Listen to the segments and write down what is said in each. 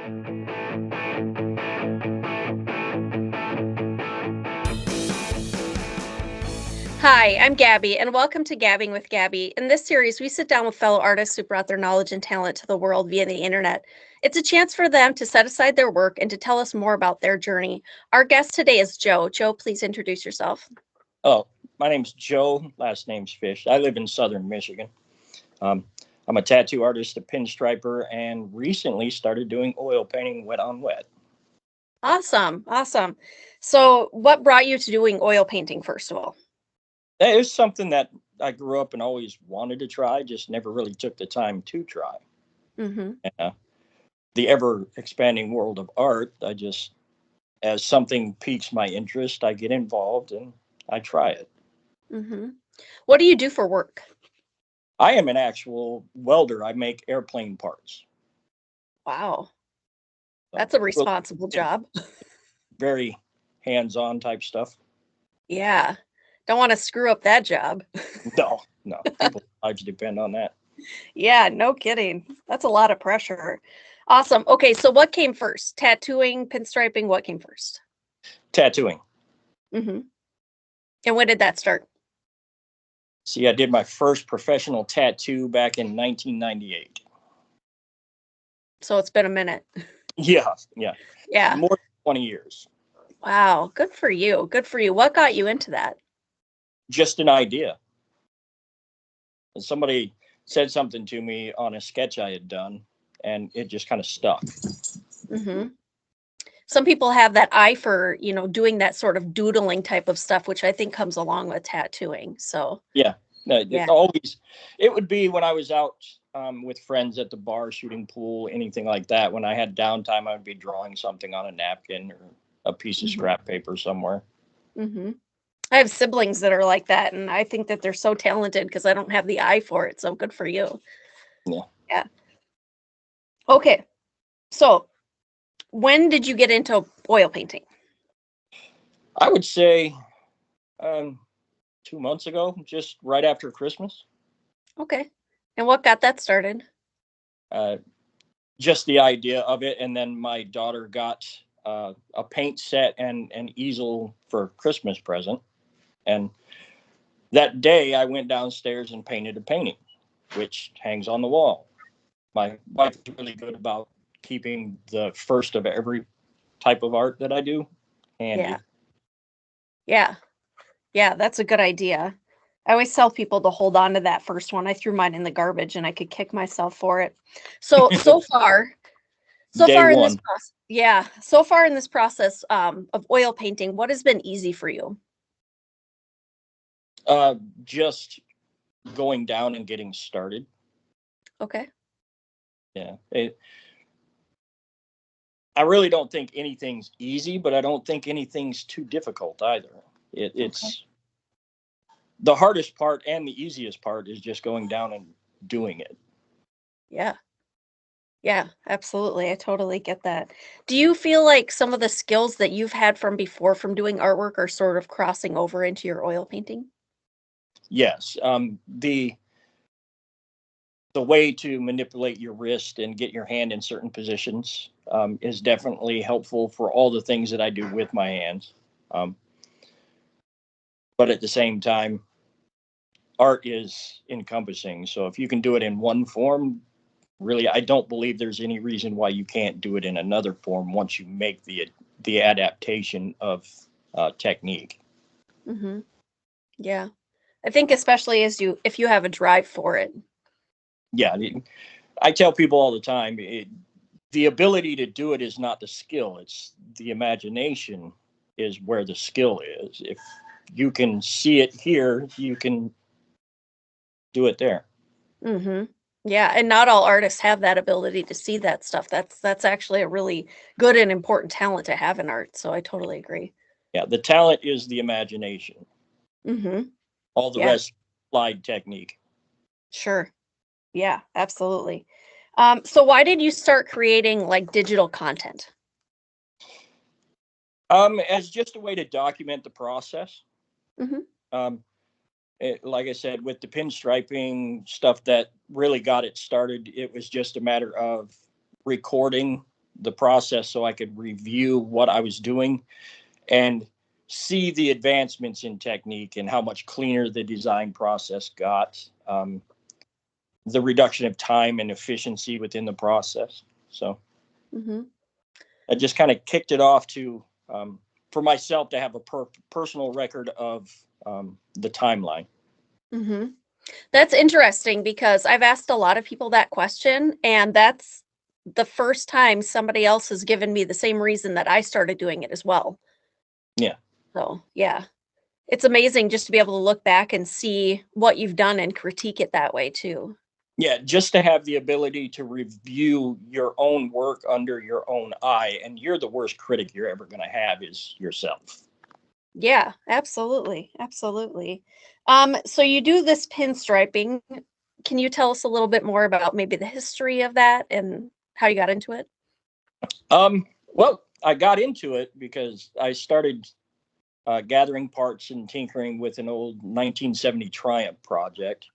Hi, I'm Gabby, and welcome to Gabbing with Gabi. In this series, we sit down with fellow artists who brought their knowledge and talent to the world via the internet. It's a chance for them to set aside their work and to tell us more about their journey. Our guest today is Joe. Joe, please introduce yourself. Oh, my name's Joe. Last name's Fish. I live in southern Michigan. Um, I'm a tattoo artist, a pinstriper, and recently started doing oil painting wet on wet. Awesome, awesome. So, what brought you to doing oil painting, first of all? That is something that I grew up and always wanted to try, just never really took the time to try. Mm-hmm. Uh, the ever expanding world of art, as something piques my interest, I get involved and I try it. Mm-hmm. What do you do for work? I am an actual welder. I make airplane parts. Wow, So, that's a well, responsible job. very hands-on type stuff. Yeah, don't want to screw up that job. No, no. People's lives depend on that. Yeah, no kidding. That's a lot of pressure. Awesome. Okay, so what came first? Tattooing, pinstriping, what came first? Tattooing. Hmm. And when did that start? See, I did my first professional tattoo back in 1998. So it's been a minute. Yeah, yeah. Yeah. More than 20 years. Wow. Good for you. Good for you. What got you into that? Just an idea. And somebody said something to me on a sketch I had done, and it just kind of stuck. Hmm. Some people have that eye for, doing that sort of doodling type of stuff, which I think comes along with tattooing. So, Yeah. No, yeah. it would be when I was out with friends at the bar, shooting pool, anything like that. When I had downtime, I would be drawing something on a napkin or a piece of Hmm. scrap paper somewhere. Hmm. I have siblings that are like that, and I think that they're so talented because I don't have the eye for it. So good for you. Yeah. Yeah. Okay. So, when did you get into oil painting? I would say um, 2 months ago, just right after Christmas. Okay. And what got that started? Uh, just the idea of it, and then my daughter got a paint set and an easel for Christmas present. And that day, I went downstairs and painted a painting, which hangs on the wall. My wife is really good about keeping the first of every type of art that I do Yeah. handy. Yeah. Yeah, that's a good idea. I always tell people to hold on to that first one. I threw mine in the garbage and I could kick myself for it. So far Day in this one, process, yeah, so far in this process of oil painting, what has been easy for you? uh, just going down and getting started. Okay. Yeah, I really don't think anything's easy, but I don't think anything's too difficult either. Okay. It's the hardest part and the easiest part is just going down and doing it. Yeah. Yeah, absolutely. I totally get that. Do you feel like some of the skills that you've had from before from doing artwork are sort of crossing over into your oil painting? Yes, the way to manipulate your wrist and get your hand in certain positions is definitely helpful for all the things that I do with my hands. Um, but at the same time, art is encompassing. So if you can do it in one form, really, I don't believe there's any reason why you can't do it in another form once you make the adaptation of technique. Hmm. Yeah. I think especially if you have a drive for it. Yeah, I tell people all the time, the ability to do it is not the skill; it's the imagination is where the skill is. If you can see it here, you can do it there. Mhm. Yeah, and not all artists have that ability to see that stuff. That's actually a really good and important talent to have in art, so I totally agree. Yeah, the talent is the imagination. Mhm. All the Yeah, rest, applied technique. sure. Yeah, absolutely. So why did you start creating, like, digital content? As just a way to document the process. Mhm. Um, like I said, with the pinstriping stuff that really got it started, it was just a matter of recording the process so I could review what I was doing and see the advancements in technique and how much cleaner the design process got, the reduction of time and efficiency within the process. So Mm-hmm. I just kind of kicked it off to for myself to have a personal record of the timeline. Mm-hmm. That's interesting because I've asked a lot of people that question, and that's the first time somebody else has given me the same reason that I started doing it as well. Yeah. So, yeah, it's amazing just to be able to look back and see what you've done and critique it that way too. Yeah, just to have the ability to review your own work under your own eye, and you're the worst critic you're ever going to have is yourself. Yeah, absolutely. Absolutely. So you do this pinstriping. Can you tell us a little bit more about maybe the history of that and how you got into it? Well, I got into it because I started gathering parts and tinkering with an old 1970 Triumph project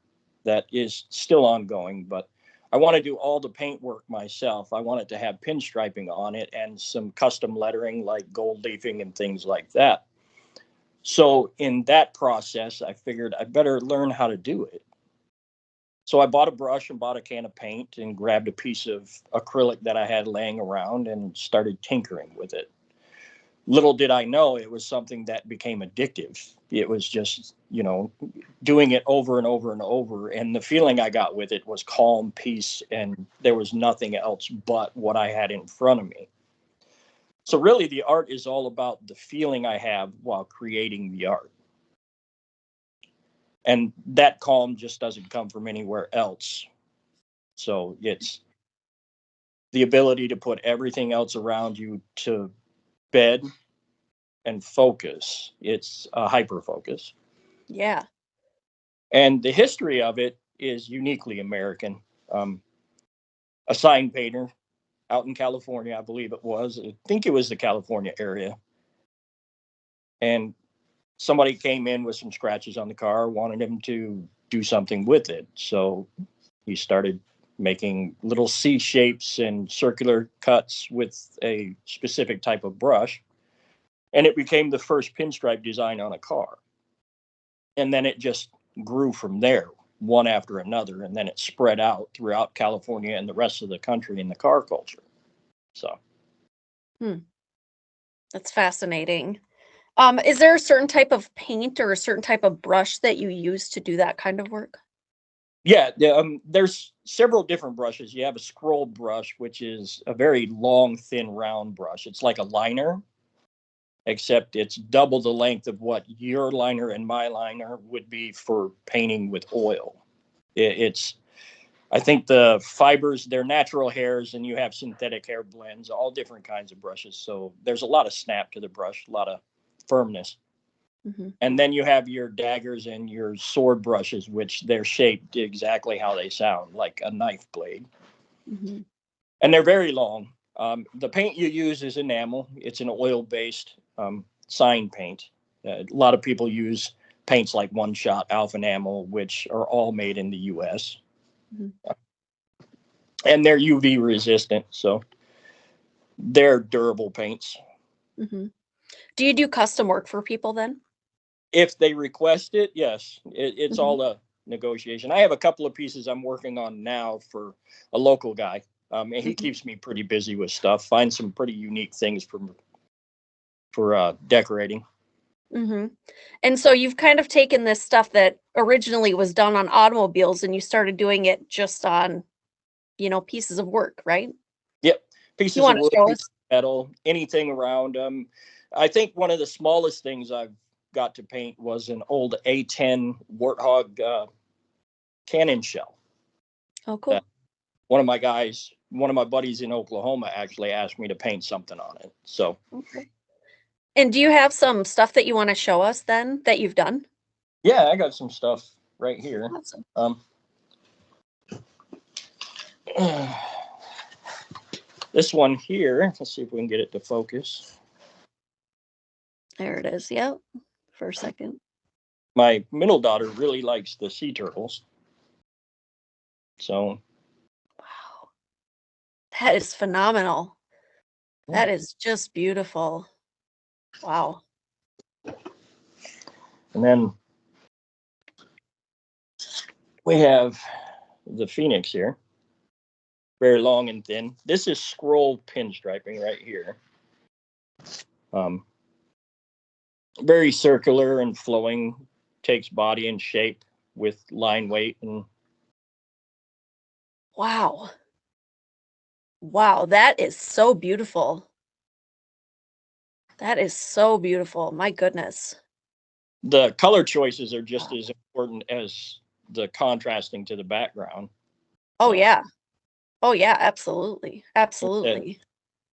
that is still ongoing, but I want to do all the paint work myself. I want it to have pinstriping on it and some custom lettering like gold leafing and things like that. So in that process, I figured I better learn how to do it. So I bought a brush and bought a can of paint and grabbed a piece of acrylic that I had laying around and started tinkering with it. Little did I know it was something that became addictive. It was just, doing it over and over and over. And the feeling I got with it was calm, peace, and there was nothing else but what I had in front of me. So really the art is all about the feeling I have while creating the art. And that calm just doesn't come from anywhere else. So it's the ability to put everything else around you to bed and focus. It's a hyper focus. Yeah. And the history of it is uniquely American. Um, a sign painter out in California, I believe it was. I think it was the California area. And somebody came in with some scratches on the car, wanted him to do something with it. So he started making little C shapes and circular cuts with a specific type of brush. And it became the first pinstripe design on a car. And then it just grew from there, one after another. And then it spread out throughout California and the rest of the country in the car culture. So, Hmm. That's fascinating. Is there a certain type of paint or a certain type of brush that you use to do that kind of work? yeah, there's several different brushes. You have a scroll brush, which is a very long, thin, round brush. It's like a liner, except it's double the length of what your liner and my liner would be for painting with oil. It's I think the fibers, they're natural hairs, and you have synthetic hair blends, all different kinds of brushes. So there's a lot of snap to the brush, a lot of firmness. Mm-hmm. And then you have your daggers and your sword brushes, which they're shaped exactly how they sound, like a knife blade. Mm-hmm. And they're very long. The paint you use is enamel. It's an oil-based sign paint. A lot of people use paints like One Shot, Alpha Enamel, which are all made in the U.S. Mm-hmm. And they're UV resistant, so they're durable paints. Mm-hmm. Do you do custom work for people then? If they request it, yes, it's Mm-hmm. all a negotiation. I have a couple of pieces I'm working on now for a local guy. And he Mm-hmm. keeps me pretty busy with stuff. Find some pretty unique things for decorating. Mm-hmm. And so you've kind of taken this stuff that originally was done on automobiles and you started doing it just on, pieces of work, right? Yep, You pieces of want to wood, show pieces us? of metal, anything around. I think one of the smallest things I've got to paint was an old A10 Warthog cannon shell. Oh, That cool. one of my buddies in Oklahoma actually asked me to paint something on it. So Okay. And do you have some stuff that you want to show us then that you've done? yeah, I got some stuff right here. Awesome. This one here, let's see if we can get it to focus. There it is. Yep. For a second. My middle daughter really likes the sea turtles. So Wow. That is phenomenal. That is just beautiful. Wow. And then we have the Phoenix here, very long and thin. This is scroll pinstriping right here. Very circular and flowing, takes body and shape with line weight. And Wow. Wow, that is so beautiful. That is so beautiful. My goodness. the color choices are just as important as the contrasting to the background. Oh, So, yeah. Oh, yeah, absolutely. uh, Absolutely.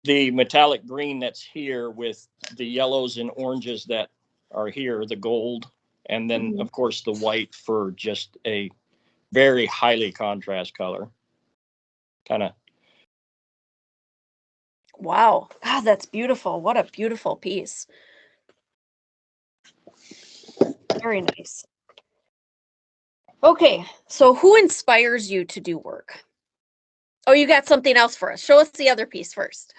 the metallic green that's here with the yellows and oranges that are here, the gold, and then Mhm. of course the white for just a very highly contrast color. Kind of. Wow. God, that's beautiful. What a beautiful piece. Very nice. Okay, so who inspires you to do work? Oh, you got something else for us. Show us the other piece first.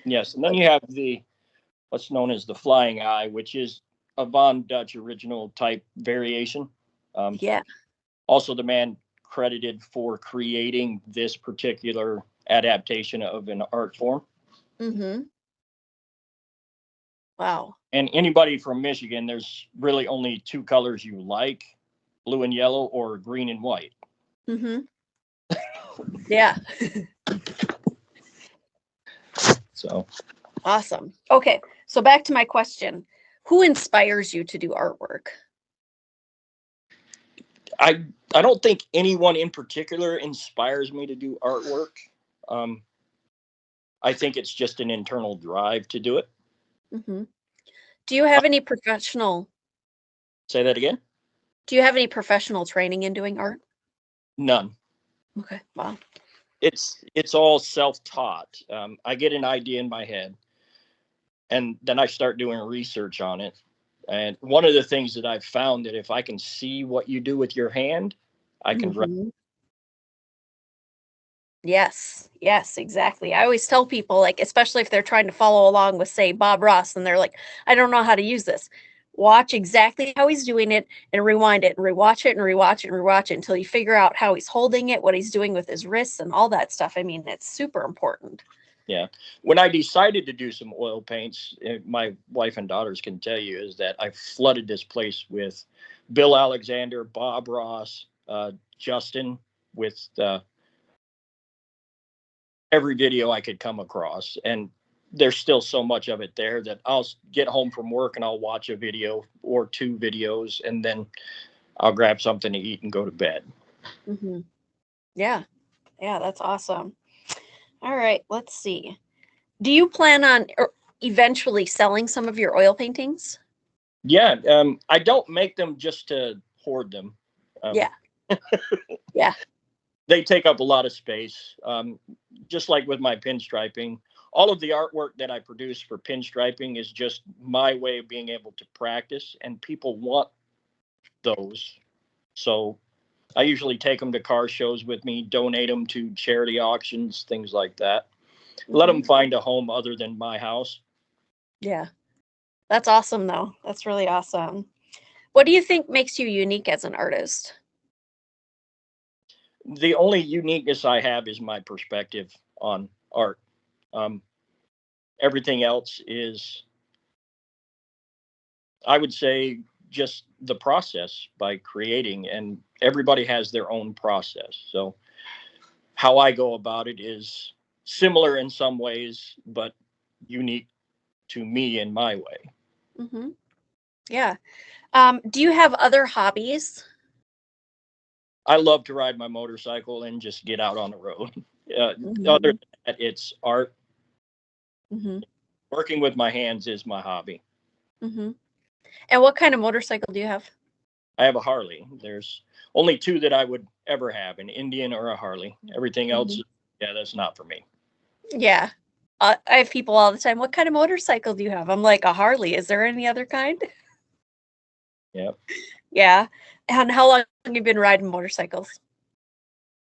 Yes, and then you have the what's known as the flying eye, which is a Von Dutch original type variation. Um, Yeah. Also, the man credited for creating this particular adaptation of an art form. Mm-hmm. Wow. And anybody from Michigan, there's really only two colors you like, blue and yellow or green and white. Mm-hmm. Yeah. So Awesome. Okay, so back to my question. Who inspires you to do artwork? I don't think anyone in particular inspires me to do artwork. Um, I think it's just an internal drive to do it. Mm-hmm. Do you have any professional Say that again. Do you have any professional training in doing art? None. Okay. Wow. It's all self-taught. I get an idea in my head, and then I start doing research on it. And one of the things that I've found that if I can see what you do with your hand, I can. Mm-hmm. Yes. Yes, exactly. I always tell people, like, especially if they're trying to follow along with, say, Bob Ross, and they're like, I don't know how to use this. Watch exactly how he's doing it and rewind it and rewatch it and rewatch it and rewatch it until you figure out how he's holding it, what he's doing with his wrists, and all that stuff. I mean, it's super important. Yeah. When I decided to do some oil paints, my wife and daughters can tell you is that I flooded this place with Bill Alexander, Bob Ross, Justin, with every video I could come across. And there's still so much of it there that I'll get home from work and I'll watch a video or two videos, and then I'll grab something to eat and go to bed. Mm-hmm. Yeah. Yeah, that's awesome. All right, let's see. Do you plan on eventually selling some of your oil paintings? Yeah. I don't make them just to hoard them. Um, Yeah. Yeah. they take up a lot of space. Just like with my pinstriping, all of the artwork that I produce for pinstriping is just my way of being able to practice, and people want those. So I usually take them to car shows with me, donate them to charity auctions, things like that. Let Mm-hmm. them find a home other than my house. Yeah. That's awesome, though. That's really awesome. What do you think makes you unique as an artist? The only uniqueness I have is my perspective on art. Um, Everything else is, I would say, just the process by creating, and everybody has their own process. So how I go about it is similar in some ways, but unique to me in my way. Mm-hmm. Yeah. Do you have other hobbies? I love to ride my motorcycle and just get out on the road. Other Mm-hmm. than that, it's art. Mm-hmm. Working with my hands is my hobby. Mm-hmm. And what kind of motorcycle do you have? I have a Harley. There's only two that I would ever have, an Indian or a Harley. Everything else, Mm-hmm. yeah, that's not for me. Yeah. I have people all the time. What kind of motorcycle do you have? I'm like, a Harley. Is there any other kind? Yeah. Yeah. And how long have you been riding motorcycles?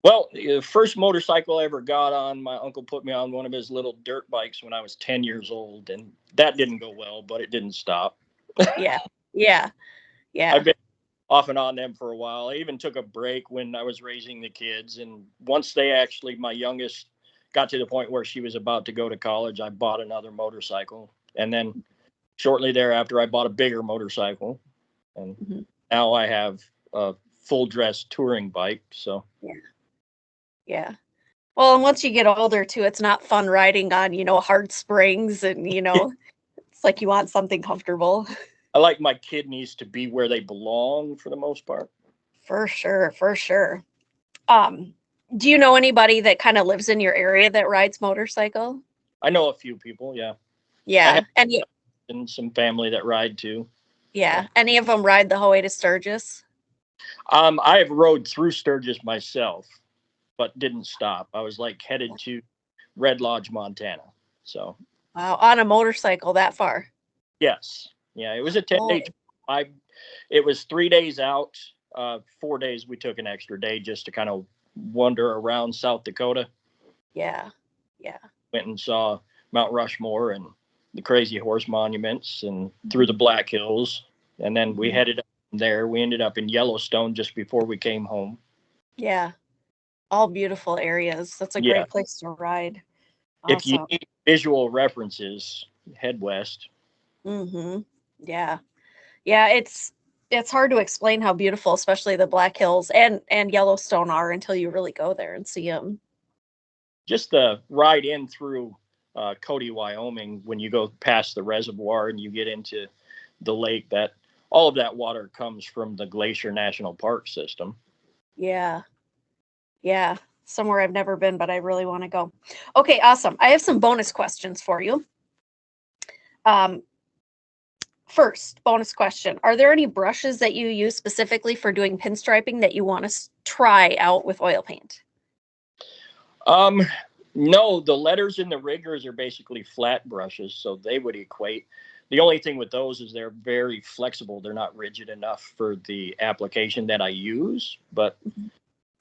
Well, the first motorcycle I ever got on, my uncle put me on one of his little dirt bikes when I was 10 years old, and that didn't go well, but it didn't stop. Yeah. Yeah. Yeah. I've been off and on them for a while. I even took a break when I was raising the kids. And once they actually, my youngest got to the point where she was about to go to college, I bought another motorcycle. And then shortly thereafter, I bought a bigger motorcycle. And Mhm. now I have a full dress touring bike. So, Yeah. Yeah. Well, and once you get older too, it's not fun riding on, hard springs and, it's like you want something comfortable. I like my kidneys to be where they belong for the most part. For sure, for sure. Um, do you know anybody that kind of lives in your area that rides motorcycle? I know a few people. Yeah. I have Yeah. And you, some family that ride too. So, yeah. Any of them ride the whole way to Sturgis? I have rode through Sturgis myself, but didn't stop. I was like headed to Red Lodge, Montana. So, Wow, on a motorcycle that far. yes. Yeah, it was a 10-day Holy, trip. It was 3 days out. 4 days we took an extra day just to kind of wander around South Dakota. yeah. Yeah. Went and saw Mount Rushmore and the Crazy Horse monuments and through the Black Hills. And then we Mhm. headed up from there. We ended up in Yellowstone just before we came home. Yeah. All beautiful areas. That's a Yeah. great place to ride. If you Awesome. need visual references, head west. Mhm. Yeah. Yeah, it's hard to explain how beautiful, especially the Black Hills and Yellowstone are until you really go there and see them. Just the ride in through Cody, Wyoming, when you go past the reservoir and you get into the lake, that all of that water comes from the Glacier National Park system. Yeah. Yeah. Somewhere I've never been, but I really want to go. Okay, awesome. I have some bonus questions for you. Um, First, bonus question. Are there any brushes that you use specifically for doing pinstriping that you want to try out with oil paint? Um, no, the letters in the riggers are basically flat brushes, so they would equate. The only thing with those is they're very flexible. They're not rigid enough for the application that I use. But Mhm.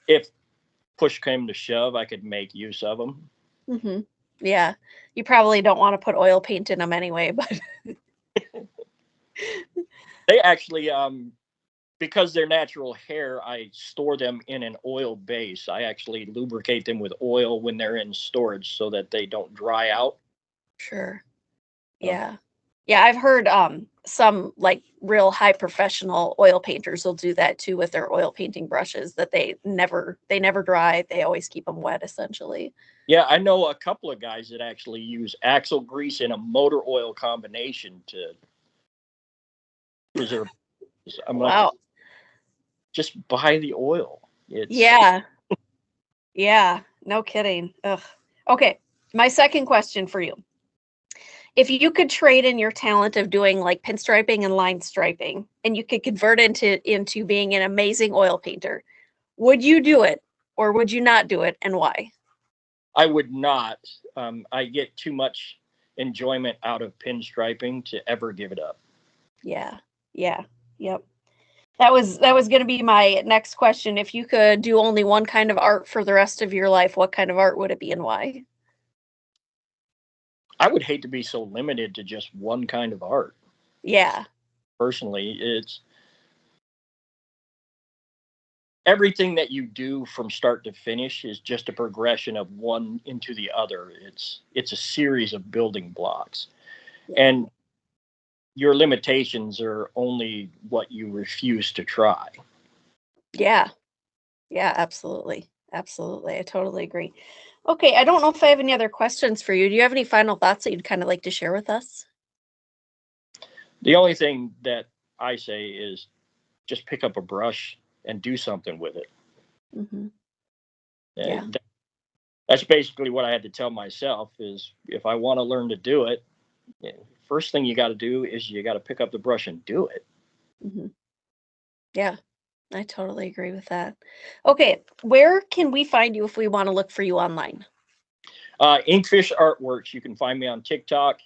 if push came to shove, I could make use of them. Mhm. Yeah. You probably don't want to put oil paint in them anyway, but They actually, because they're natural hair, I store them in an oil base. I actually lubricate them with oil when they're in storage so that they don't dry out. sure. So, Yeah. Yeah, I've heard some like real high professional oil painters will do that too with their oil painting brushes that they never dry. They always keep them wet essentially. yeah, I know a couple of guys that actually use axle grease and a motor oil combination to preserve. I'm like, Wow. just buy the oil. It's Yeah. Yeah. No kidding. Ugh. Okay. My second question for you. If you could trade in your talent of doing like pinstriping and line striping and you could convert into being an amazing oil painter, would you do it or would you not do it and why? I would not. I get too much enjoyment out of pinstriping to ever give it up. Yeah. Yeah. Yep. That was going to be my next question. If you could do only one kind of art for the rest of your life, what kind of art would it be and why? I would hate to be so limited to just one kind of art. Yeah. Personally, it's everything that you do from start to finish is just a progression of one into the other. It's a series of building blocks, Yeah. and your limitations are only what you refuse to try. Yeah. Yeah, absolutely. Absolutely. I totally agree. Okay, I don't know if I have any other questions for you. Do you have any final thoughts that you'd kind of like to share with us? The only thing that I say is just pick up a brush and do something with it. Hmm. Uh, Yeah. that's basically what I had to tell myself is if I want to learn to do it, first thing you got to do is you got to pick up the brush and do it. Hmm. Yeah, I totally agree with that. Okay, where can we find you if we want to look for you online? Inkfish Artworks, you can find me on TikTok,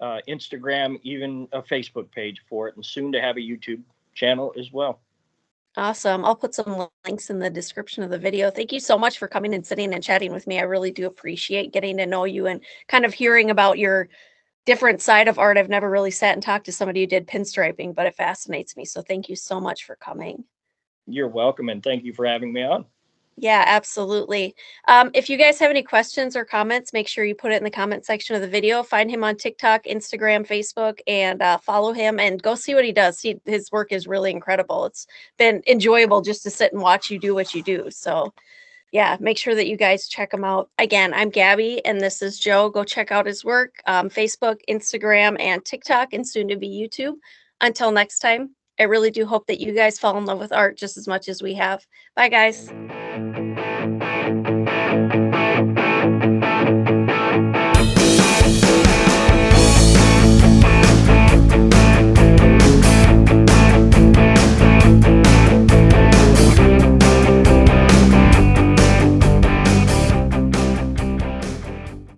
Instagram, even a Facebook page for it, and soon to have a YouTube channel as well. Awesome. I'll put some links in the description of the video. Thank you so much for coming and sitting and chatting with me. I really do appreciate getting to know you and kind of hearing about your different side of art. I've never really sat and talked to somebody who did pinstriping, but it fascinates me. So thank you so much for coming. You're welcome, and thank you for having me on. Yeah, absolutely. If you guys have any questions or comments, make sure you put it in the comment section of the video. Find him on TikTok, Instagram, Facebook, and follow him and go see what he does. His work is really incredible. It's been enjoyable just to sit and watch you do what you do. So, yeah, make sure that you guys check him out. Again, I'm Gabby, and this is Joe. Go check out his work, Facebook, Instagram, and TikTok, and soon to be YouTube. Until next time, I really do hope that you guys fall in love with art just as much as we have. Bye, guys.